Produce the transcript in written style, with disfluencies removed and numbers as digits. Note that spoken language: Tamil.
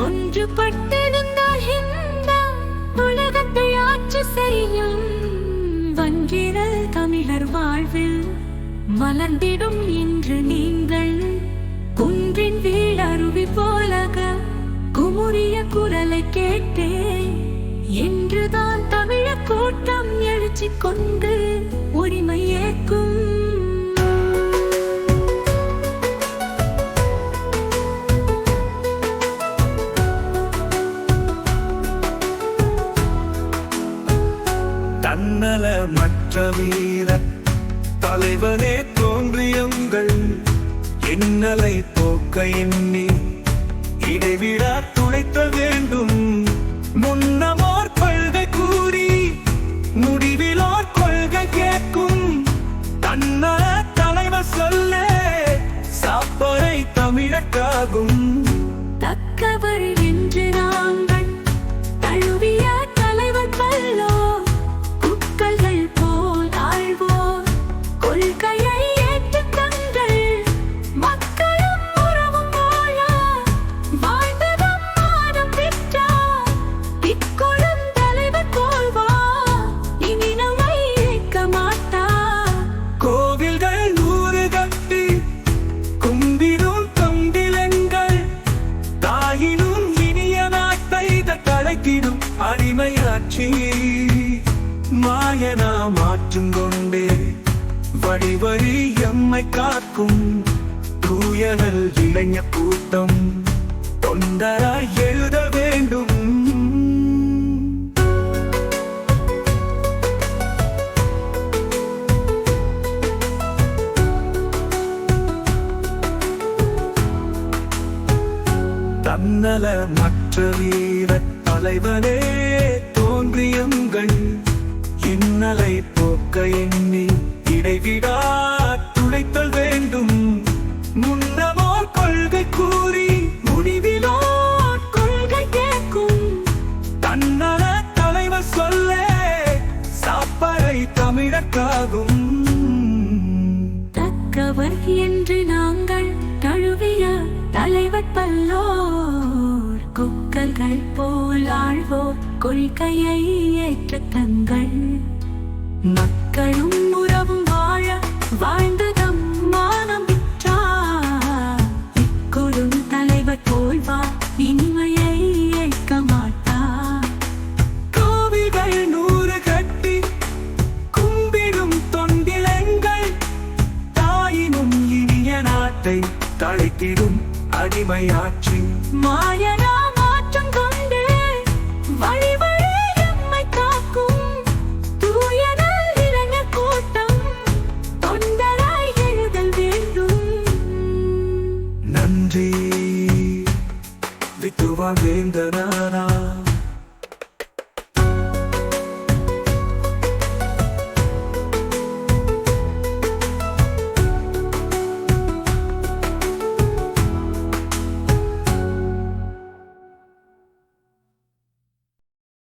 ஒன்றுபட்டிருந்தால் இந்த உலகத்தை ஆட்சி செய்யும் வன்றிரல் தமிழர் வாழ்வில் மலர்ந்திடும் இன்று நீங்கள் குன்றின் வீழருவி போலக குமுறிய குரலை கேட்டேன் என்றுதான் தமிழர் கூட்டம் எழுச்சி கொண்டு உரிமை ஏற்கும். தன்னலமற்ற வீர தலைவனே தோன்றியுங்கள் இன்னலை போக்க எண்ணி இடைவிடா துளைத்த வேண்டும். முன்னமோர் கொள்கை கூறி முடிவிலோர் கொள்கை கேட்கும். தன்னல தலைவர் சொல்ல சாப்பரை தமிழக்காகும். தக்கவர் என்று நாங்கள் தழுவிய தலைவர் பல்லோ குக்கல்கள் போல் ஆழ்வோர் கொள்கையை ஏற்று தங்கள் மக்களும் உறவும் வாழ வாழ்ந்ததும் மானம் பெற்றார் இக்கொழும் தலைவர் போல்வா இனி நம்மை ஏற்க மாட்டார். கோவில்கள் 100 கட்டி கும்பிடும் தொண்டிலங்கள் தாயினும் இனிய நாட்டை தழைத்திடும் அடிமையாட்சி மாயனா மாற்றும் கொண்டே வழிவழி எம்மை காக்கும். தூயனல் இளைஞ கூட்டம் தொண்டராய் எழுத வேண்டும். தன்னலமற்ற வீர தலைவனே தோன்றியுங்கள் இன்னலை போக்க எண்ணி இடைவிடா துளைத்தல் வேண்டும். முன்னமோர் கொள்கை கூறி முடிவிலோர் கொள்கை கேட்கும். தன்னல தலைவர் சொல்ல சாப்பரை தமிழக்காகும். தக்கவர் என்று நாங்கள் தழுவிய தலைவர் பல்லோர் குக்கல்கள் போல் ஆழ்வோர் கொள்கையை ஏற்ற தங்கள் மக்களும் உறவும் வாழ வாழ்ந்ததம் மானம் பெற்றார் இக்கொடும் தலைவர் போல்வா இனிமையை ஏற்க மாட்டார். கோவில்கள் 100 கட்டி கும்பிடும் தொண்டிலங்கள் தாயினும் இனிய நாட்டை தழைத்திடும் அடிமையாட்சி மாயனா மாற்றம் கொண்டு வழி வழி எம்மை காக்கும். தூயனல் இளைஞர் கூட்டம் தொண்டராய் எழுதல் வேண்டும். நன்றி வித்துவா வேந்தனாரா.